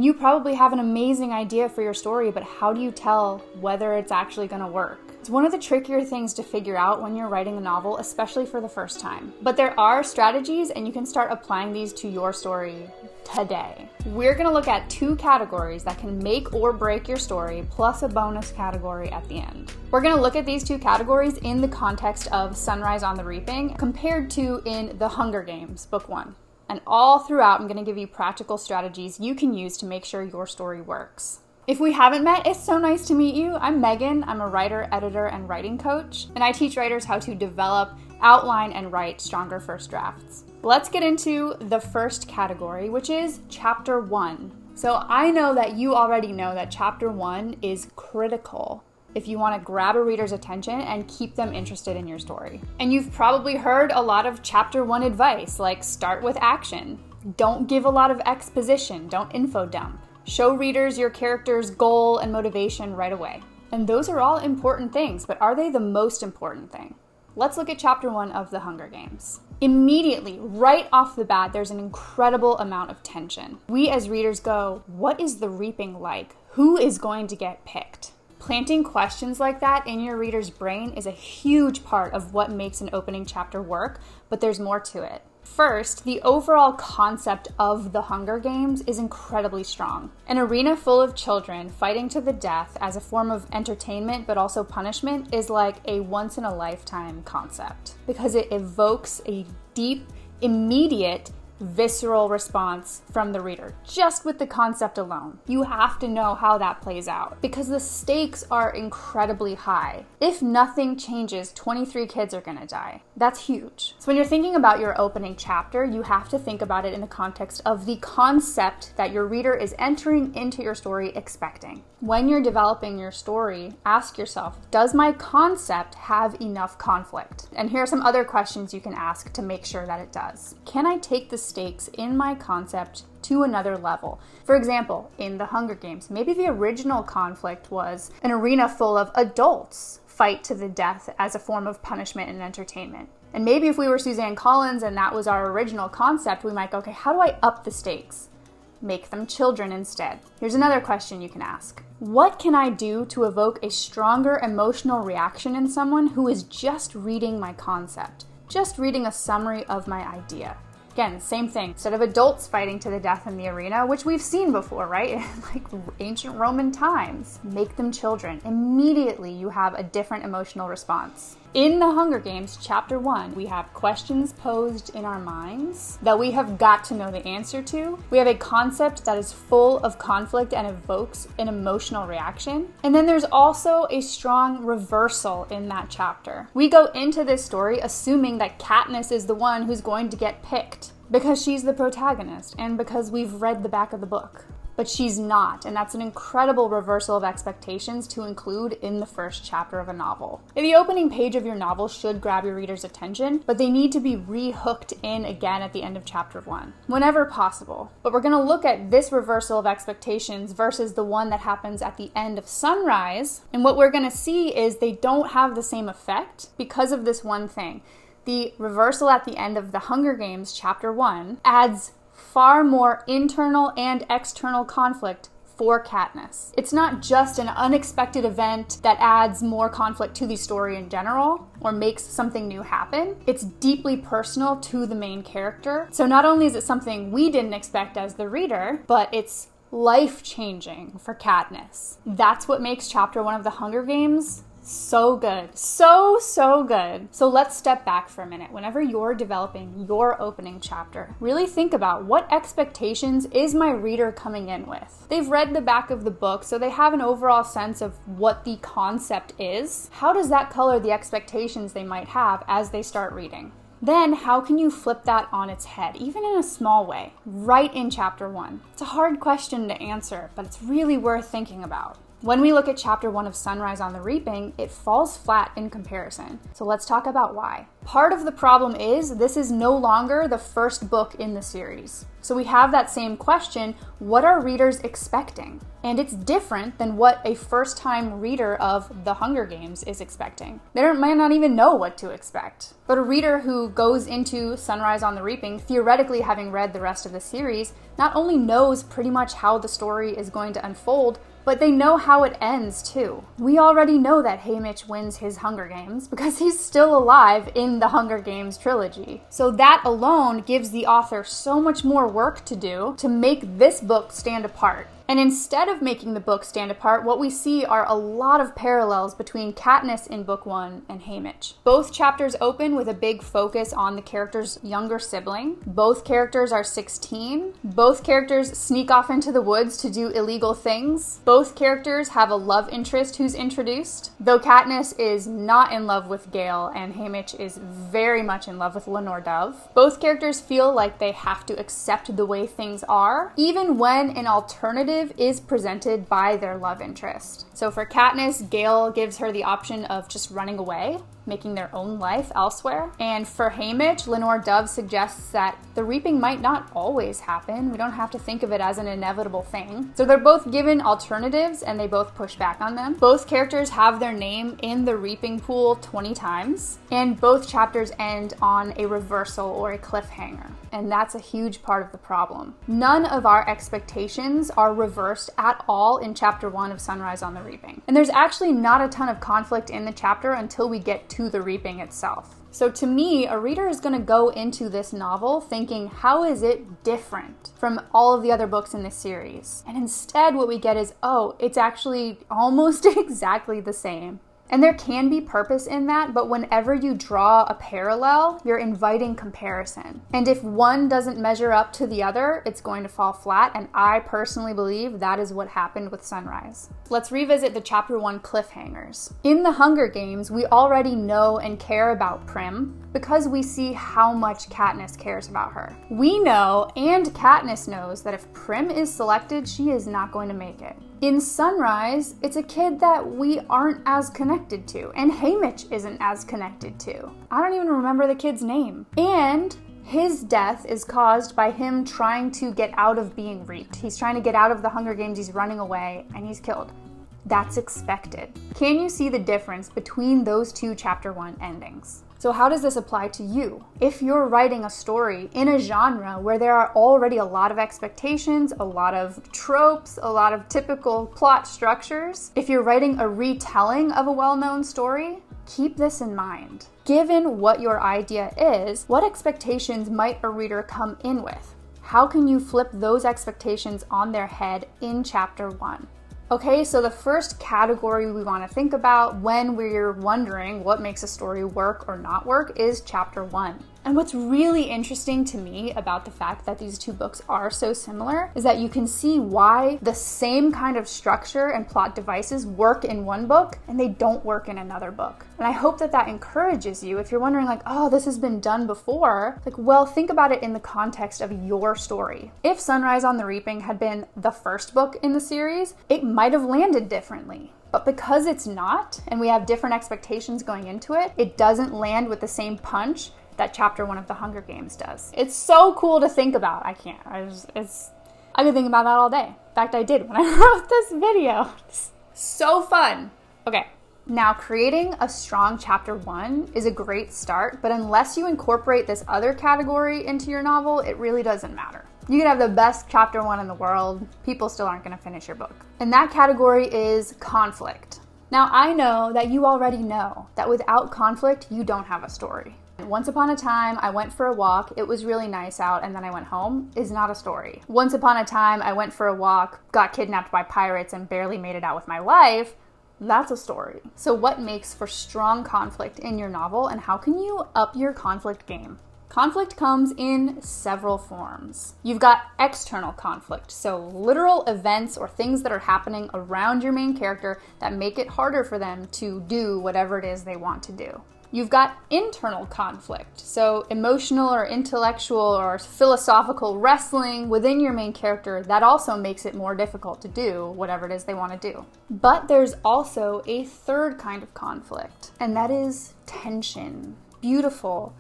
You probably have an amazing idea for your story, but how do you tell whether it's actually going to work? It's one of the trickier things to figure out when you're writing a novel, especially for the first time. But there are strategies, and you can start applying these to your story today. We're going to look at 2 categories that can make or break your story, plus a bonus category at the end. We're going to look at these 2 categories in the context of Sunrise on the Reaping compared to in The Hunger Games, Book 1. And all throughout, I'm going to give you practical strategies you can use to make sure your story works. If we haven't met, it's so nice to meet you. I'm Megan. I'm a writer, editor, and writing coach, and I teach writers how to develop, outline, and write stronger first drafts. Let's get into the first category, which is Chapter 1. So I know that you already know that Chapter 1 is critical if you want to grab a reader's attention and keep them interested in your story. And you've probably heard a lot of Chapter 1 advice, like start with action. Don't give a lot of exposition. Don't info dump. Show readers your character's goal and motivation right away. And those are all important things, but are they the most important thing? Let's look at Chapter 1 of The Hunger Games. Immediately, right off the bat, there's an incredible amount of tension. We as readers go, what is the reaping like? Who is going to get picked? Planting questions like that in your reader's brain is a huge part of what makes an opening chapter work, but there's more to it. First, the overall concept of the Hunger Games is incredibly strong. An arena full of children fighting to the death as a form of entertainment but also punishment is like a once-in-a-lifetime concept because it evokes a deep, immediate, visceral response from the reader, just with the concept alone. You have to know how that plays out because the stakes are incredibly high. If nothing changes, 23 kids are gonna die. That's huge. So when you're thinking about your opening chapter, you have to think about it in the context of the concept that your reader is entering into your story expecting. When you're developing your story, ask yourself, does my concept have enough conflict? And here are some other questions you can ask to make sure that it does. Can I take the stakes in my concept to another level? For example, in The Hunger Games, maybe the original conflict was an arena full of adults fight to the death as a form of punishment and entertainment. And maybe if we were Suzanne Collins and that was our original concept, we might go, okay, how do I up the stakes? Make them children instead. Here's another question you can ask. What can I do to evoke a stronger emotional reaction in someone who is just reading my concept, just reading a summary of my idea? Again, same thing. Instead of adults fighting to the death in the arena, which we've seen before, right? Like ancient Roman times, make them children. Immediately you have a different emotional response. In The Hunger Games, Chapter 1, we have questions posed in our minds that we have got to know the answer to. We have a concept that is full of conflict and evokes an emotional reaction. And then there's also a strong reversal in that chapter. We go into this story assuming that Katniss is the one who's going to get picked because she's the protagonist and because we've read the back of the book. But she's not, and that's an incredible reversal of expectations to include in the first chapter of a novel. The opening page of your novel should grab your reader's attention, but they need to be re-hooked in again at the end of Chapter 1, whenever possible. But we're going to look at this reversal of expectations versus the one that happens at the end of Sunrise, and what we're going to see is they don't have the same effect because of this one thing. The reversal at the end of The Hunger Games, Chapter 1, adds far more internal and external conflict for Katniss. It's not just an unexpected event that adds more conflict to the story in general or makes something new happen. It's deeply personal to the main character. So not only is it something we didn't expect as the reader, but it's life-changing for Katniss. That's what makes Chapter 1 of The Hunger Games so good. So good. So let's step back for a minute. Whenever you're developing your opening chapter, really think about what expectations is my reader coming in with. They've read the back of the book, so they have an overall sense of what the concept is. How does that color the expectations they might have as they start reading? Then how can you flip that on its head, even in a small way, right in Chapter 1? It's a hard question to answer, but it's really worth thinking about. When we look at chapter 1 of Sunrise on the Reaping, it falls flat in comparison. So let's talk about why. Part of the problem is this is no longer the first book in the series. So we have that same question, what are readers expecting? And it's different than what a first-time reader of The Hunger Games is expecting. They might not even know what to expect. But a reader who goes into Sunrise on the Reaping, theoretically having read the rest of the series, not only knows pretty much how the story is going to unfold, but they know how it ends too. We already know that Haymitch wins his Hunger Games because he's still alive in the Hunger Games trilogy. So that alone gives the author so much more work to do to make this book stand apart. And instead of making the book stand apart, what we see are a lot of parallels between Katniss in book 1 and Haymitch. Both chapters open with a big focus on the character's younger sibling. Both characters are 16. Both characters sneak off into the woods to do illegal things. Both characters have a love interest who's introduced. Though Katniss is not in love with Gale and Haymitch is very much in love with Lenore Dove. Both characters feel like they have to accept the way things are, even when an alternative is presented by their love interest. So for Katniss, Gale gives her the option of just running away, making their own life elsewhere. And for Haymitch, Lenore Dove suggests that the reaping might not always happen. We don't have to think of it as an inevitable thing. So they're both given alternatives and they both push back on them. Both characters have their name in the reaping pool 20 times. And both chapters end on a reversal or a cliffhanger. And that's a huge part of the problem. None of our expectations are reversed at all in chapter 1 of Sunrise on the Reaping. And there's actually not a ton of conflict in the chapter until we get to the reaping itself. So to me, a reader is going to go into this novel thinking, how is it different from all of the other books in this series? And instead what we get is, oh, it's actually almost exactly the same. And there can be purpose in that, but whenever you draw a parallel, you're inviting comparison. And if one doesn't measure up to the other, it's going to fall flat, and I personally believe that is what happened with Sunrise. Let's revisit the chapter 1 cliffhangers. In the Hunger Games, we already know and care about Prim because we see how much Katniss cares about her. We know, and Katniss knows, that if Prim is selected, she is not going to make it. In Sunrise, it's a kid that we aren't as connected to, and Haymitch isn't as connected to. I don't even remember the kid's name. And his death is caused by him trying to get out of being reaped. He's trying to get out of the Hunger Games, he's running away, and he's killed. That's expected. Can you see the difference between those two chapter 1 endings? So how does this apply to you? If you're writing a story in a genre where there are already a lot of expectations, a lot of tropes, a lot of typical plot structures, if you're writing a retelling of a well-known story, keep this in mind. Given what your idea is, what expectations might a reader come in with? How can you flip those expectations on their head in chapter 1? Okay, so the first category we want to think about when we're wondering what makes a story work or not work is chapter 1. And what's really interesting to me about the fact that these two books are so similar is that you can see why the same kind of structure and plot devices work in one book and they don't work in another book. And I hope that that encourages you. If you're wondering like, oh, this has been done before, like, well, think about it in the context of your story. If Sunrise on the Reaping had been the first book in the series, it might have landed differently. But because it's not, and we have different expectations going into it, it doesn't land with the same punch that chapter 1 of the Hunger Games does. It's so cool to think about. I can't. I could think about that all day. In fact, I did when I wrote this video. It's so fun. Okay. Now, creating a strong chapter 1 is a great start, but unless you incorporate this other category into your novel, it really doesn't matter. You can have the best chapter 1 in the world, people still aren't going to finish your book. And that category is conflict. Now, I know that you already know that without conflict, you don't have a story. Once upon a time, I went for a walk, it was really nice out, and then I went home is not a story. Once upon a time, I went for a walk, got kidnapped by pirates, and barely made it out with my life. That's a story. So what makes for strong conflict in your novel, and how can you up your conflict game? Conflict comes in several forms. You've got external conflict, so literal events or things that are happening around your main character that make it harder for them to do whatever it is they want to do. You've got internal conflict, so emotional or intellectual or philosophical wrestling within your main character. That also makes it more difficult to do whatever it is they want to do. But there's also a third kind of conflict, and that is tension. Beautiful,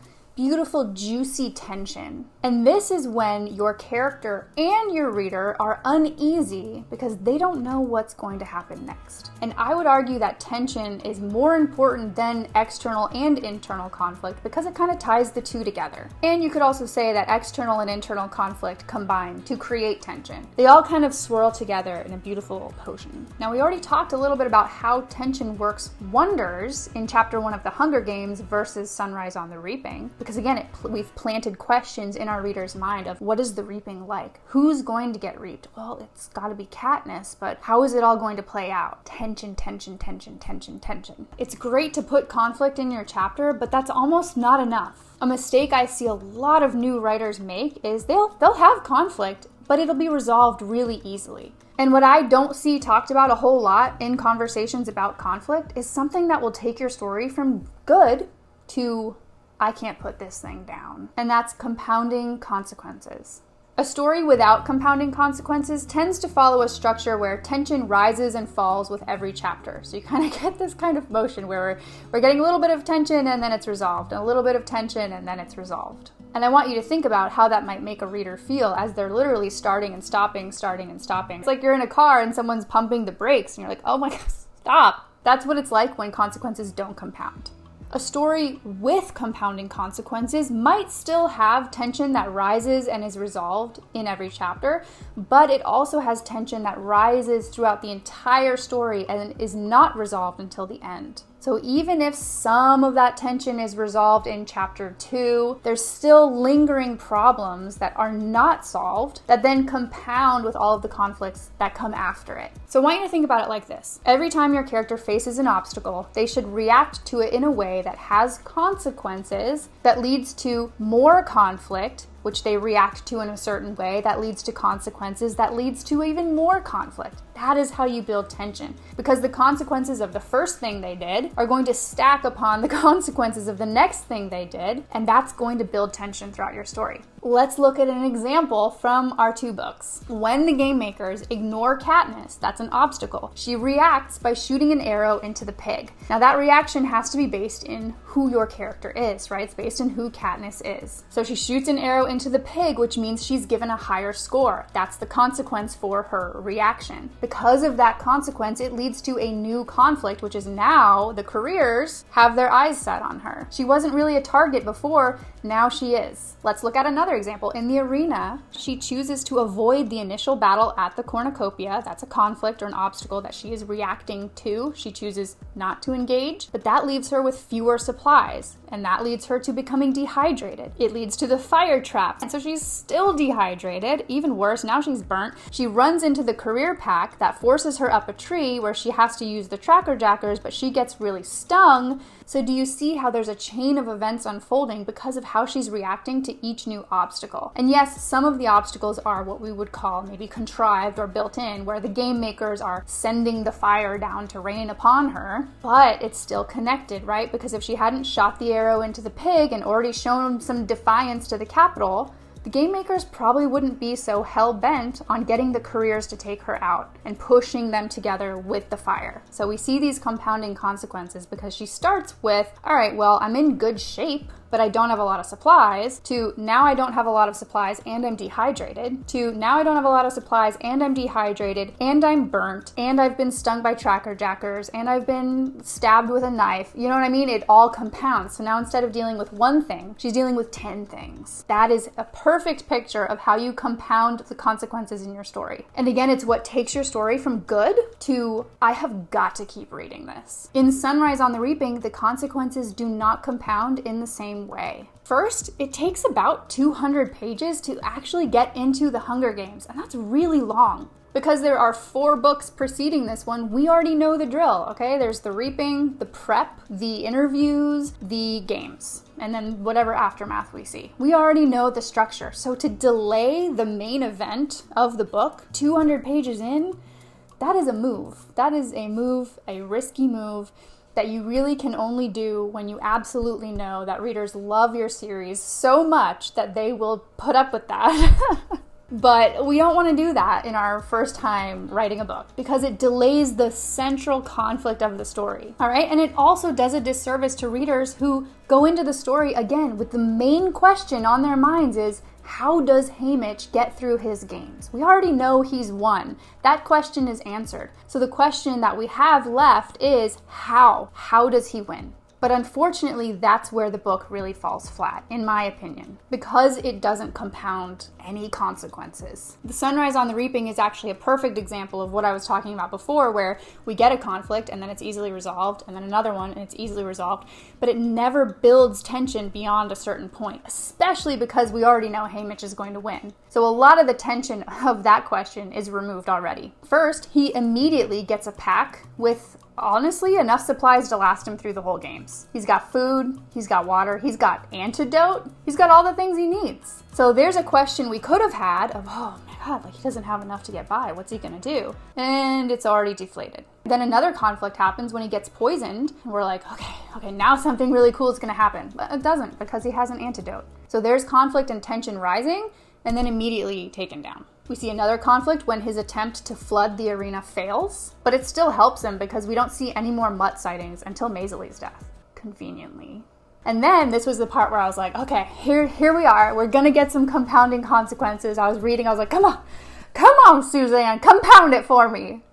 juicy tension. And this is when your character and your reader are uneasy because they don't know what's going to happen next. And I would argue that tension is more important than external and internal conflict because it kind of ties the two together. And you could also say that external and internal conflict combine to create tension. They all kind of swirl together in a beautiful potion. Now, we already talked a little bit about how tension works wonders in chapter 1 of the Hunger Games versus Sunrise on the Reaping, because again, we've planted questions in our reader's mind of what is the reaping like? Who's going to get reaped? Well, it's got to be Katniss, but how is it all going to play out? Tension, tension, tension, tension, tension. It's great to put conflict in your chapter, but that's almost not enough. A mistake I see a lot of new writers make is they'll have conflict, but it'll be resolved really easily. And what I don't see talked about a whole lot in conversations about conflict is something that will take your story from good to I can't put this thing down. And that's compounding consequences. A story without compounding consequences tends to follow a structure where tension rises and falls with every chapter. So you kind of get this kind of motion where we're getting a little bit of tension and then it's resolved, and a little bit of tension and then it's resolved. And I want you to think about how that might make a reader feel as they're literally starting and stopping, starting and stopping. It's like you're in a car and someone's pumping the brakes and you're like, oh my God, stop. That's what it's like when consequences don't compound. A story with compounding consequences might still have tension that rises and is resolved in every chapter, but it also has tension that rises throughout the entire story and is not resolved until the end. So even if some of that tension is resolved in chapter 2, there's still lingering problems that are not solved that then compound with all of the conflicts that come after it. So I want you to think about it like this. Every time your character faces an obstacle, they should react to it in a way that has consequences that leads to more conflict, which they react to in a certain way that leads to consequences that leads to even more conflict. That is how you build tension, because the consequences of the first thing they did are going to stack upon the consequences of the next thing they did, and that's going to build tension throughout your story. Let's look at an example from our 2 books. When the game makers ignore Katniss, that's an obstacle. She reacts by shooting an arrow into the pig. Now that reaction has to be based in who your character is, right? It's based in who Katniss is. So she shoots an arrow into the pig, which means she's given a higher score. That's the consequence for her reaction. Because of that consequence, it leads to a new conflict, which is now the careers have their eyes set on her. She wasn't really a target before, now she is. Let's look at another example. In the arena, she chooses to avoid the initial battle at the cornucopia. That's a conflict or an obstacle that she is reacting to. She chooses not to engage, but that leaves her with fewer supplies, and that leads her to becoming dehydrated. It leads to the fire trap, and so she's still dehydrated. Even worse, now she's burnt. She runs into the career pack that forces her up a tree where she has to use the tracker jackers, but she gets really stung. So do you see how there's a chain of events unfolding because of how she's reacting to each new obstacle? And yes, some of the obstacles are what we would call maybe contrived or built in, where the game makers are sending the fire down to rain upon her, but it's still connected, right? Because if she hadn't shot the arrow into the pig and already shown some defiance to the Capitol, the game makers probably wouldn't be so hell-bent on getting the careers to take her out and pushing them together with the fire. So we see these compounding consequences because she starts with, all right, well, I'm in good shape, but I don't have a lot of supplies, to now I don't have a lot of supplies and I'm dehydrated, to now I don't have a lot of supplies and I'm dehydrated and I'm burnt and I've been stung by tracker jackers and I've been stabbed with a knife. You know what I mean? It all compounds. So now instead of dealing with one thing, she's dealing with 10 things. That is a perfect picture of how you compound the consequences in your story. And again, it's what takes your story from good to I have got to keep reading this. In Sunrise on the Reaping, the consequences do not compound in the same way. First, it takes about 200 pages to actually get into the Hunger Games, and that's really long. Because there are 4 books preceding this one, we already know the drill, okay? There's the reaping, the prep, the interviews, the games, and then whatever aftermath we see. We already know the structure, so to delay the main event of the book 200 pages in, that is a move. That is a move, a risky move. that you really can only do when you absolutely know that readers love your series so much that they will put up with that. But we don't want to do that in our first time writing a book because it delays the central conflict of the story. All right. And it also does a disservice to readers who go into the story again with the main question on their minds is, how does Haymitch get through his games? We already know he's won. That question is answered. So the question that we have left is how? How does he win? But unfortunately, that's where the book really falls flat, in my opinion, because it doesn't compound any consequences. The Sunrise on the Reaping is actually a perfect example of what I was talking about before, where we get a conflict and then it's easily resolved, and then another one and it's easily resolved, but it never builds tension beyond a certain point, especially because we already know Haymitch is going to win. So a lot of the tension of that question is removed already. First, he immediately gets a pack with honestly enough supplies to last him through the whole games. He's got food, he's got water, he's got antidote, he's got all the things he needs. So there's a question we could have had of, oh my god, like he doesn't have enough to get by, what's he gonna do? And it's already deflated. Then another conflict happens when he gets poisoned, and we're like, okay, now something really cool is gonna happen. But it doesn't, because he has an antidote. So there's conflict and tension rising, and then immediately taken down. We see another conflict when his attempt to flood the arena fails, but it still helps him because we don't see any more mutt sightings until Maisely's death, conveniently. And then this was the part where I was like, okay, here we are. We're gonna get some compounding consequences. I was reading, I was like, come on, Suzanne, compound it for me.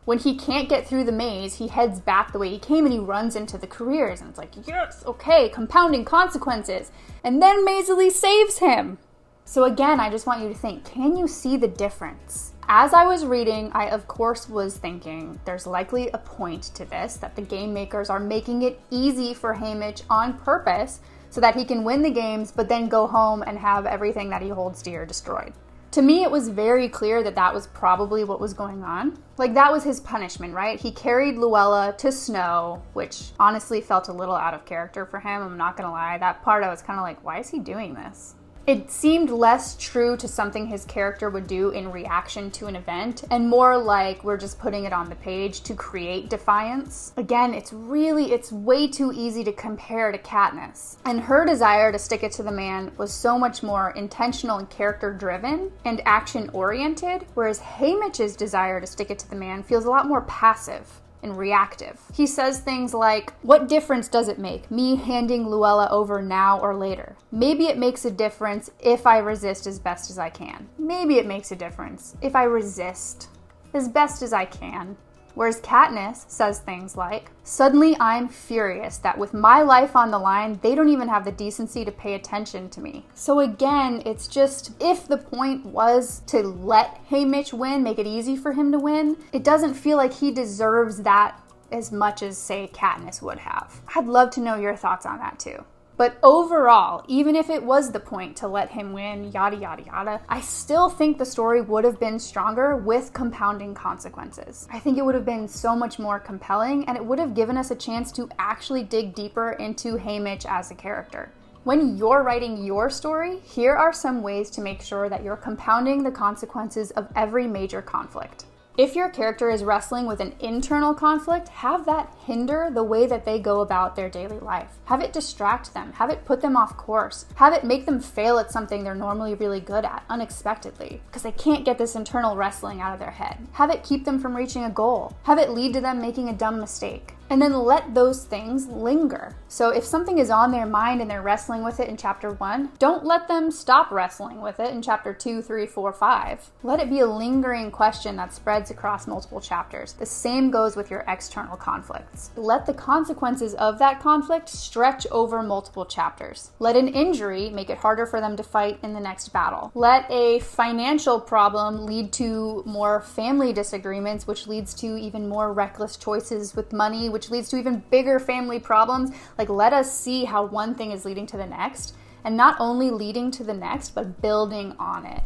When he can't get through the maze, he heads back the way he came and he runs into the careers. And it's like, yes, okay, compounding consequences. And then Maisely saves him. So again, I just want you to think, can you see the difference? As I was reading, I of course was thinking there's likely a point to this, that the game makers are making it easy for Haymitch on purpose so that he can win the games but then go home and have everything that he holds dear destroyed. To me, it was very clear that that was probably what was going on. Like, that was his punishment, right? He carried Luella to Snow, which honestly felt a little out of character for him, I'm not gonna lie. That part I was kind of like, why is he doing this? It seemed less true to something his character would do in reaction to an event, and more like we're just putting it on the page to create defiance. Again, it's way too easy to compare to Katniss. And her desire to stick it to the man was so much more intentional and character-driven and action-oriented, whereas Haymitch's desire to stick it to the man feels a lot more passive and reactive. He says things like, what difference does it make, me handing Luella over now or later? Maybe it makes a difference if I resist as best as I can. Maybe it makes a difference if I resist as best as I can. Whereas Katniss says things like, suddenly I'm furious that with my life on the line, they don't even have the decency to pay attention to me. So again, it's just, if the point was to let Haymitch win, make it easy for him to win, it doesn't feel like he deserves that as much as, say, Katniss would have. I'd love to know your thoughts on that too. But overall, even if it was the point to let him win, yada, yada, yada, I still think the story would have been stronger with compounding consequences. I think it would have been so much more compelling, and it would have given us a chance to actually dig deeper into Haymitch as a character. When you're writing your story, here are some ways to make sure that you're compounding the consequences of every major conflict. If your character is wrestling with an internal conflict, have that hinder the way that they go about their daily life. Have it distract them. Have it put them off course. Have it make them fail at something they're normally really good at, unexpectedly, because they can't get this internal wrestling out of their head. Have it keep them from reaching a goal. Have it lead to them making a dumb mistake. And then let those things linger. So if something is on their mind and they're wrestling with it in chapter 1, don't let them stop wrestling with it in chapter 2, 3, 4, 5. Let it be a lingering question that spreads across multiple chapters. The same goes with your external conflicts. Let the consequences of that conflict stretch over multiple chapters. Let an injury make it harder for them to fight in the next battle. Let a financial problem lead to more family disagreements, which leads to even more reckless choices with money, which leads to even bigger family problems. Like, let us see how one thing is leading to the next, and not only leading to the next, but building on it.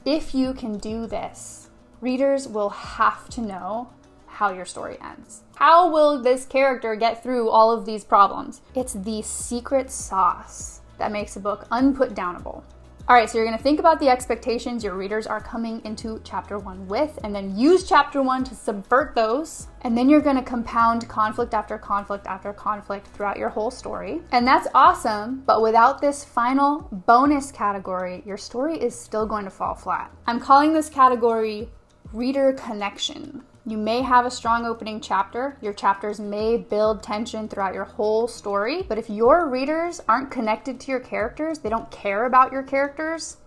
If you can do this, readers will have to know how your story ends. How will this character get through all of these problems? It's the secret sauce that makes a book unputdownable. All right, so you're gonna think about the expectations your readers are coming into chapter 1 with, and then use chapter 1 to subvert those. And then you're gonna compound conflict after conflict after conflict throughout your whole story. And that's awesome, but without this final bonus category, your story is still going to fall flat. I'm calling this category reader connection. You may have a strong opening chapter. Your chapters may build tension throughout your whole story. But if your readers aren't connected to your characters, they don't care about your characters,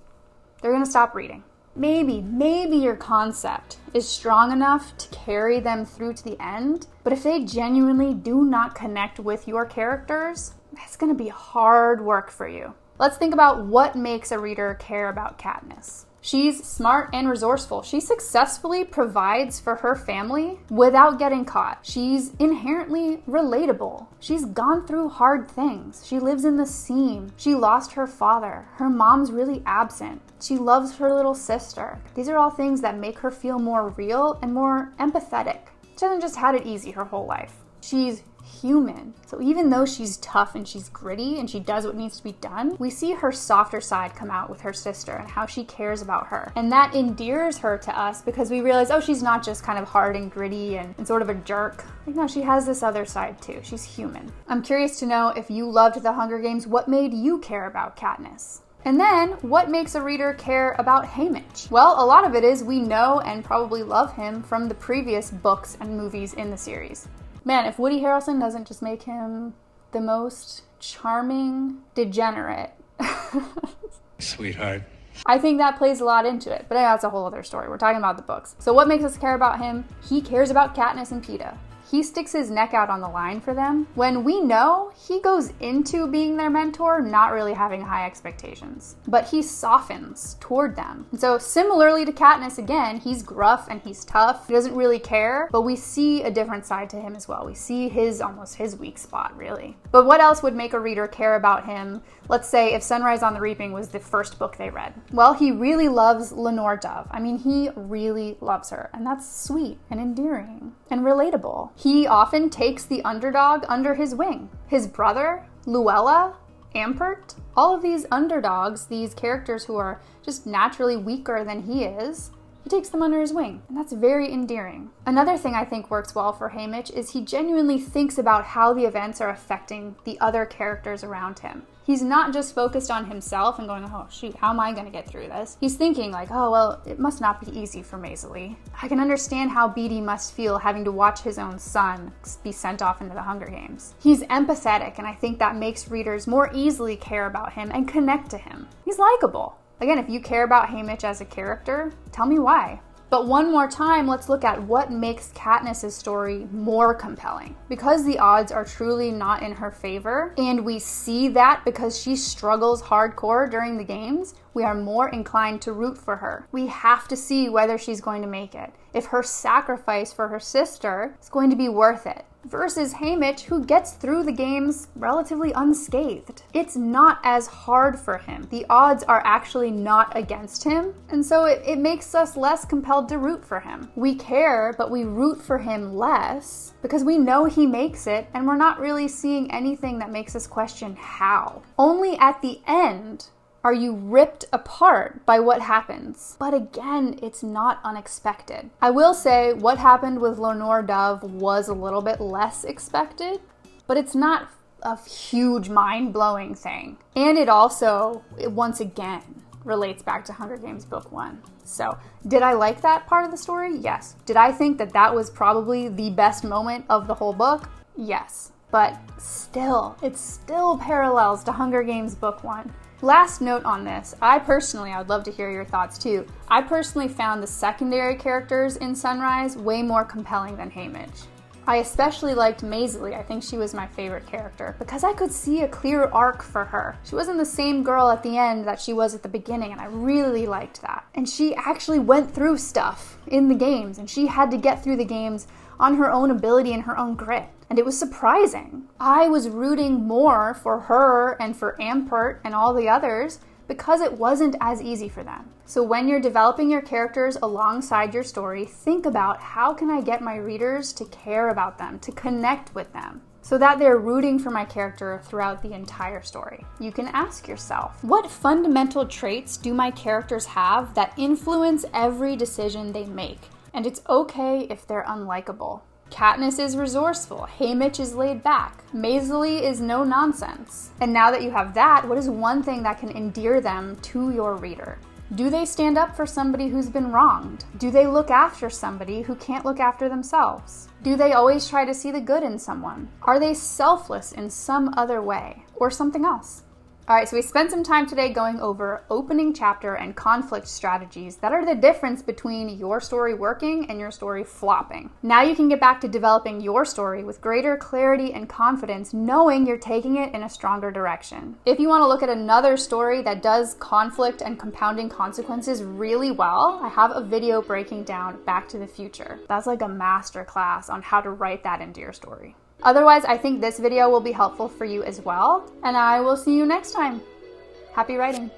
they're going to stop reading. Maybe your concept is strong enough to carry them through to the end. But if they genuinely do not connect with your characters, that's going to be hard work for you. Let's think about what makes a reader care about Katniss. She's smart and resourceful. She successfully provides for her family without getting caught. She's inherently relatable. She's gone through hard things. She lives in the seam. She lost her father. Her mom's really absent. She loves her little sister. These are all things that make her feel more real and more empathetic. She hasn't just had it easy her whole life. She's human. So even though she's tough and she's gritty and she does what needs to be done, we see her softer side come out with her sister and how she cares about her. And that endears her to us because we realize, oh, she's not just kind of hard and gritty and sort of a jerk. Like, no, she has this other side too. She's human. I'm curious to know, if you loved The Hunger Games, what made you care about Katniss? And then, what makes a reader care about Haymitch? Well, a lot of it is we know and probably love him from the previous books and movies in the series. Man, if Woody Harrelson doesn't just make him the most charming degenerate. Sweetheart. I think that plays a lot into it, but that's a whole other story. We're talking about the books. So what makes us care about him? He cares about Katniss and Peeta. He sticks his neck out on the line for them when we know he goes into being their mentor not really having high expectations, but he softens toward them. And so similarly to Katniss, again, he's gruff and he's tough. He doesn't really care, but we see a different side to him as well. We see almost his weak spot, really. But what else would make a reader care about him? Let's say if Sunrise on the Reaping was the first book they read. Well, he really loves Lenore Dove. I mean, he really loves her, and that's sweet and endearing and relatable. He often takes the underdog under his wing. His brother, Luella, Ampert, all of these underdogs, these characters who are just naturally weaker than he is, he takes them under his wing, and that's very endearing. Another thing I think works well for Haymitch is he genuinely thinks about how the events are affecting the other characters around him. He's not just focused on himself and going, oh shoot, how am I going to get through this? He's thinking like, oh well, it must not be easy for Maisie. I can understand how Beetee must feel having to watch his own son be sent off into the Hunger Games. He's empathetic, and I think that makes readers more easily care about him and connect to him. He's likable. Again, if you care about Haymitch as a character, tell me why. But one more time, let's look at what makes Katniss's story more compelling. Because the odds are truly not in her favor, and we see that because she struggles hardcore during the games, we are more inclined to root for her. We have to see whether she's going to make it, if her sacrifice for her sister is going to be worth it. Versus Haymitch, who gets through the games relatively unscathed. It's not as hard for him. The odds are actually not against him, and so it makes us less compelled to root for him. We care, but we root for him less because we know he makes it, and we're not really seeing anything that makes us question how. Only at the end are you ripped apart by what happens. But again, it's not unexpected. I will say what happened with Lenore Dove was a little bit less expected, but it's not a huge mind-blowing thing. And it also, once again, relates back to Hunger Games Book 1. So, did I like that part of the story? Yes. Did I think that that was probably the best moment of the whole book? Yes. But still, it still parallels to Hunger Games Book 1. Last note on this, I would love to hear your thoughts too. I personally found the secondary characters in Sunrise way more compelling than Haymitch. I especially liked Maisie. I think she was my favorite character because I could see a clear arc for her. She wasn't the same girl at the end that she was at the beginning, and I really liked that. And she actually went through stuff in the games, and she had to get through the games on her own ability and her own grit. And it was surprising. I was rooting more for her and for Ampert and all the others because it wasn't as easy for them. So when you're developing your characters alongside your story, think about how can I get my readers to care about them, to connect with them. so that they're rooting for my character throughout the entire story. You can ask yourself, what fundamental traits do my characters have that influence every decision they make? And it's okay if they're unlikable. Katniss is resourceful, Haymitch is laid back, Maisley is no nonsense. And now that you have that, what is one thing that can endear them to your reader? Do they stand up for somebody who's been wronged? Do they look after somebody who can't look after themselves? Do they always try to see the good in someone? Are they selfless in some other way or something else? All right, so we spent some time today going over opening chapter and conflict strategies that are the difference between your story working and your story flopping. Now you can get back to developing your story with greater clarity and confidence, knowing you're taking it in a stronger direction. If you want to look at another story that does conflict and compounding consequences really well, I have a video breaking down Back to the Future. That's like a master class on how to write that into your story. Otherwise, I think this video will be helpful for you as well, and I will see you next time. Happy writing!